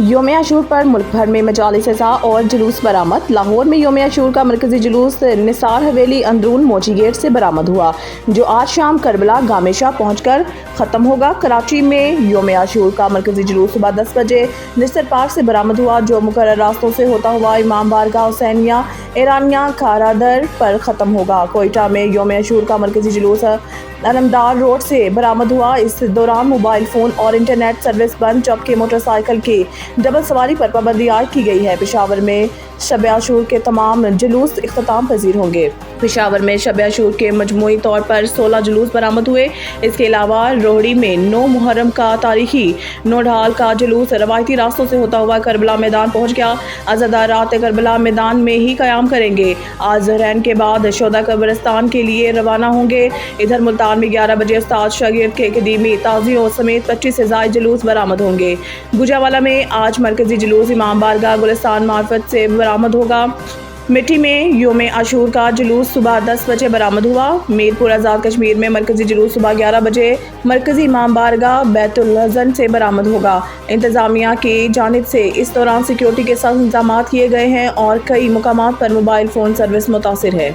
यौम आशूर पर मुल्क भर में मजालिस अज़ा और जुलूस बरामद। लाहौर में यौम आशूर का मरकजी जुलूस निसार हवेली अंदरून मोची गेट से बरामद हुआ, जो आज शाम करबला गामेशा पहुंचकर ख़त्म होगा। कराची में यौम आशूर का मरकजी जुलूस सुबह 10 बजे निस्तर पार्क से बरामद हुआ, जो मुकर्रर रास्तों से होता हुआ इमाम बारगाह हुसैनिया ईरानिया खारादर पर ख़त्म होगा। कोयटा में यौम आशूर का मरकजी जुलूस अलमदार रोड से बरामद हुआ। इस दौरान मोबाइल फ़ोन और इंटरनेट सर्विस बंद, जबकि मोटरसाइकिल की डबल सवारी पर पाबंदी आयद की गई है। पेशावर में शब आशूर के तमाम जुलूस इख्तिताम पजीर होंगे। पेशावर में शब आशूर के मजमूई तौर पर 16 जुलूस बरामद हुए। इसके अलावा रोहड़ी में 9 मुहर्रम का तारीखी नोढाल का जुलूस रवायती रास्तों से होता हुआ करबला मैदान पहुंच गया। अज़ादार रात करबला मैदान में ही क़याम करेंगे। आज ज़हरैन के बाद शोदा कब्रिस्तान के लिए रवाना होंगे। इधर मुल्तान में 11 बजे उस्ताद शागिर्द के कदीमी ताज़ियों समेत 25 से ज़ायद जुलूस बरामद होंगे। गुजरावाला में आज मरकजी जुलूस इमाम बारगाह गुलिस्तान मार्फत से बरामद होगा। मिट्टी में यौम आशूर का जुलूस सुबह 10 बजे बरामद हुआ। मीरपुर आज़ाद कश्मीर में मरकजी जुलूस सुबह 11 बजे मरकजी इमाम बारगाह बैतुल हज़न से बरामद होगा। इंतज़ामिया की जानिब से इस दौरान सिक्योरिटी के सख्त इंतज़ाम किए गए हैं और कई मुकामात पर मोबाइल फ़ोन सर्विस मुतासिर है।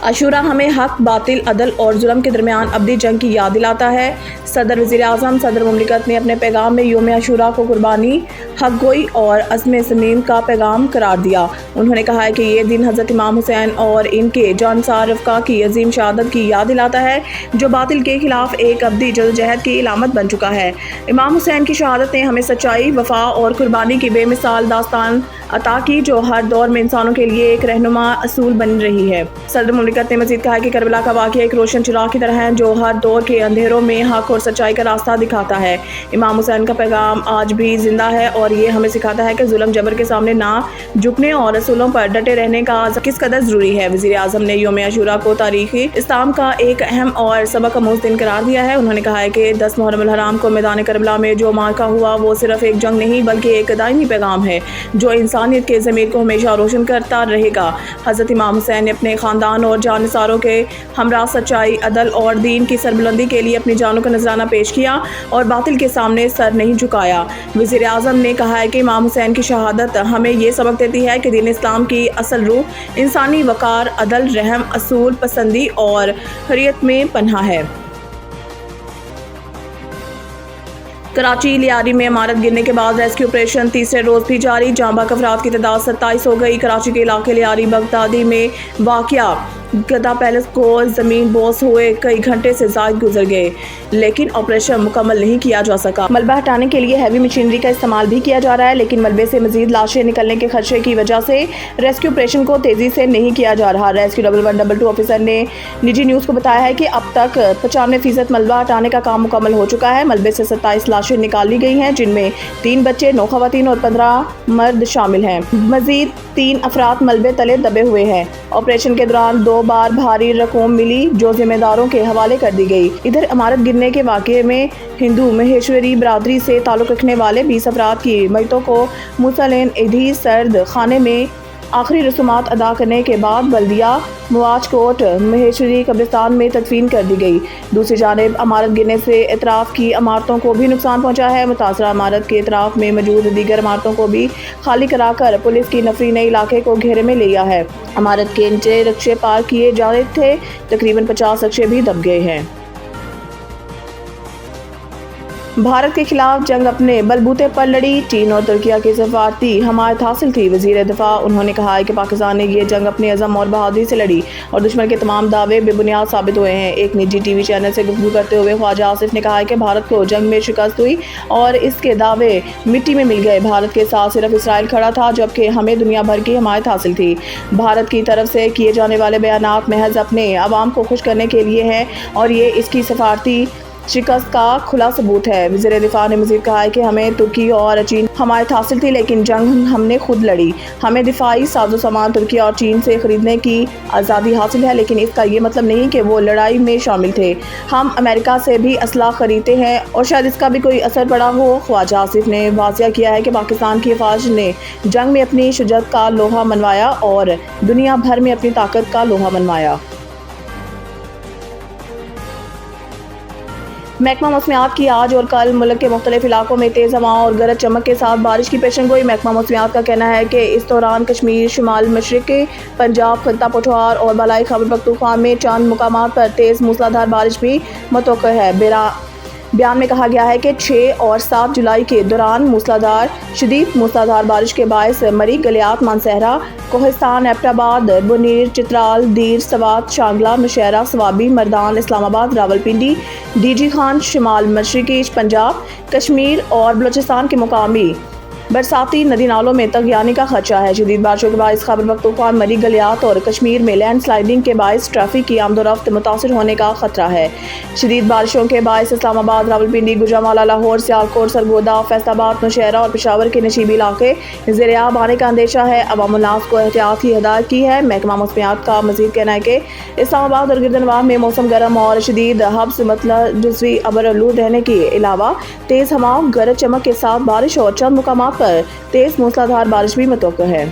आशूरा हमें हक, बातिल, अदल और जुल्म के दरमियान अबदी जंग की याद दिलाता है। सदर वज़ीर आज़म सदर मुमलिकत ने अपने पैगाम में यौम आशूरा को कुर्बानी, हक गोई और अज़्म समीम का पैगाम करार दिया। उन्होंने कहा है कि ये दिन हज़रत इमाम हुसैन और इनके जानसार रफ़्क़ा की अजीम शहादत की याद दिलाता है, जो बातिल के खिलाफ एक अबदी जदोजहद की इलामत बन चुका है। इमाम हुसैन की शहादत ने हमें सच्चाई, वफ़ा और कुर्बानी की बेमिसाल दास्तान अता की, जो हर दौर में इंसानों के लिए एक रहनुमा असूल बन रही है। सदर मुमलिकत ने मज़ीद कहा कि करबला का वाक़या एक रोशन चिराग की तरह है, जो हर दौर के अंधेरों में हक और सच्चाई का रास्ता दिखाता है। इमाम हुसैन का पैगाम आज भी जिंदा है और ये हमें सिखाता है कि जुल्म जबर के सामने ना झुकने और रसूलों पर डटे रहने का किस कदर ज़रूरी है। वज़ीर आज़म ने यौम आशूरा को तारीख़ी इस्लाम का एक अहम और सबक आमूज़ दिन करार दिया है। उन्होंने कहा है कि 10 मुहर्रम अल हराम को मैदान करबला में जो मार्का हुआ, वो सिर्फ एक जंग नहीं बल्कि एक दायमी पैगाम है, जो इंसानियत के ज़मीर को हमेशा रोशन करता रहेगा। हज़रत इमाम हुसैन ने अपने ख़ानदान और जानसारों के हमरा सच्चाई, अदल और दीन की सरबुलंदी के लिए अपनी जानों का नजराना पेश किया और बातिल के सामने सर नहीं झुकाया। वज़ीर आज़म ने कहा है कि इमाम हुसैन की शहादत हमें ये सबक देती है कि दीन इस्लाम की असल रूह इंसानी वकार, अदल, रहम, असूल पसंदी और हरियत में पन्हा है। कराची लियारी में इमारत गिरने के बाद रेस्क्यू ऑपरेशन तीसरे रोज भी जारी। जाँ बहक अफराद की तादाद 27 हो गई। कराची के इलाके लियारी बगदादी में वाक़या गदा पैलेस को ज़मीन बोस हुए कई घंटे से ज़ायद गुजर गए, लेकिन ऑपरेशन मुकम्मल नहीं किया जा सका। मलबा हटाने के लिए हैवी मशीनरी का इस्तेमाल भी किया जा रहा है, लेकिन मलबे से मजीद लाशें निकलने के खदशे की वजह से रेस्क्यू ऑपरेशन को तेज़ी से नहीं किया जा रहा। रेस्क्यू 1112 ऑफिसर ने निजी न्यूज़ को बताया है कि अब तक 95% मलबा हटाने का काम मुकम्मल हो चुका है। मलबे से 27 लाशें निकाल ली गई हैं, जिनमें 3 बच्चे, 9 खवातीन और 15 मर्द शामिल हैं। मजीद 3 अफराद मलबे तले दबे हुए हैं। ऑपरेशन के दौरान 2 बार भारी रकूम मिली, जो जिम्मेदारों के हवाले कर दी गई। इधर इमारत गिरने के वाक़े में हिंदू महेश्वरी बरादरी से ताल्लुक़ रखने वाले 20 अफराद की मैतों को मुसलेन ईदी सर्द खाने में आखिरी रसूमात अदा करने के बाद बल्दिया मुआजकोट महेश्वरी कब्रिस्तान में तदफीन कर दी गई। दूसरी जानिब इमारत गिरने से एतराफ़ की इमारतों को भी नुकसान पहुंचा है। मुतासरा इमारत के एतराफ़ में मौजूद दीगर इमारतों को भी खाली कराकर पुलिस की नफरी ने इलाके को घेरे में लिया है। इमारत के नीचे रक्शे पार्क किए जा रहे थे, तकरीबन 50 रक्शे भी दब गए हैं। भारत के खिलाफ जंग अपने बलबूते पर लड़ी, चीन और तुर्किया की सफारती हमायत हासिल थी। वज़ीर दिफा उन्होंने कहा है कि पाकिस्तान ने ये जंग अपने अज़म और बहादुरी से लड़ी और दुश्मन के तमाम दावे बेबुनियाद साबित हुए हैं। एक निजी टीवी चैनल से गुफ्तगू करते हुए ख्वाजा आसिफ ने कहा है कि भारत को जंग में शिकस्त हुई और इसके दावे मिट्टी में मिल गए। भारत के साथ सिर्फ इसराइल खड़ा था, जबकि हमें दुनिया भर की हमायत हासिल थी। भारत की तरफ से किए जाने वाले बयानात महज अपने अवाम को खुश करने के लिए हैं और ये इसकी सफारती शिकस्त का खुला सबूत है। वज़ीर दिफा ने मज़ीद कहा है कि हमें तुर्की और चीन हमायत हासिल थी, लेकिन जंग हमने खुद लड़ी। हमें दिफाई साजो सामान तुर्की और चीन से खरीदने की आज़ादी हासिल है, लेकिन इसका ये मतलब नहीं कि वो लड़ाई में शामिल थे। हम अमेरिका से भी असला खरीदते हैं और शायद इसका भी कोई असर पड़ा हो। ख्वाजा आसिफ ने वाज़िया किया है कि पाकिस्तान की फ़ौज ने जंग में अपनी शुजाअत का लोहा मनवाया और दुनिया भर में अपनी ताकत का लोहा मनवाया। محکمہ موسمیات کی آج اور کل ملک کے مختلف علاقوں میں تیز ہواؤں اور گرج چمک کے ساتھ بارش کی پیشن گوئی۔ محکمہ موسمیات کا کہنا ہے کہ اس دوران کشمیر، شمال مشرقی پنجاب، خطہ پٹوار اور بالائی خیبر پختونخوا میں چند مقامات پر تیز موسلادھار بارش بھی متوقع ہے۔ بیان میں کہا گیا ہے کہ 6 اور 7 جولائی کے دوران شدید موسلادھار بارش کے باعث مری، گلیات، مانسہرہ، کوہستان، ایبٹ آباد، بنیر، چترال، دیر، سوات، شانگلہ، نوشہرہ، سوابی، مردان، اسلام آباد، راولپنڈی، ڈی جی خان، شمال مشرقی پنجاب، کشمیر اور بلوچستان کے مقامی برساتی ندی نالوں میں طغیانی کا خدشہ ہے۔ شدید بارشوں کے باعث خیبر پختونخوا، مری، گلیات اور کشمیر میں لینڈ سلائڈنگ کے باعث ٹریفک کی آمد و رفت متاثر ہونے کا خطرہ ہے۔ شدید بارشوں کے باعث اسلام آباد، راولپنڈی، گوجرانوالہ، لاہور، سیالکوٹ، سرگودا، فیصل آباد، نوشہرہ اور پشاور کے نشیبی علاقے زیر آب آنے کا اندیشہ ہے۔ عوام الناس کو احتیاط کی ہدایت کی ہے۔ محکمہ موسمیات کا مزید کہنا ہے کہ اسلام آباد اور گردنواہ میں موسم گرم اور شدید حبس مطلع جزوی ابرآلود رہنے کے علاوہ تیز ہواؤں، گرج چمک کے ساتھ بارش اور چند مقامات پر تیز موسلادھار بارش بھی متوقع ہے۔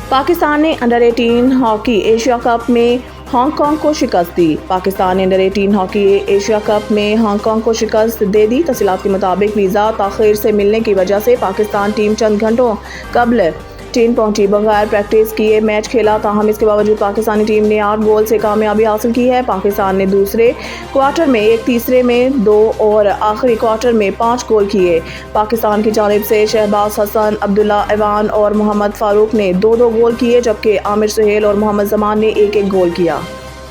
پاکستان نے انڈر-18 ہاکی ایشیا کپ میں ہانگ کانگ کو شکست دی۔ پاکستان نے انڈر-18 ہاکی ایشیا کپ میں ہانگ کانگ کو شکست دے دی۔ تفصیلات کے مطابق ویزا تاخیر سے ملنے کی وجہ سے پاکستان ٹیم چند گھنٹوں قبل چین پہنچی، بغیر پریکٹس کیے میچ کھیلا، تاہم اس کے باوجود پاکستانی ٹیم نے 8 گول سے کامیابی حاصل کی ہے۔ پاکستان نے دوسرے کوارٹر میں 1، تیسرے میں 2 اور آخری کوارٹر میں 5 گول کیے۔ پاکستان کی جانب سے شہباز حسن، عبداللہ ایوان اور محمد فاروق نے 2 گول کیے، جبکہ عامر سہیل اور محمد زمان نے 1 گول کیا۔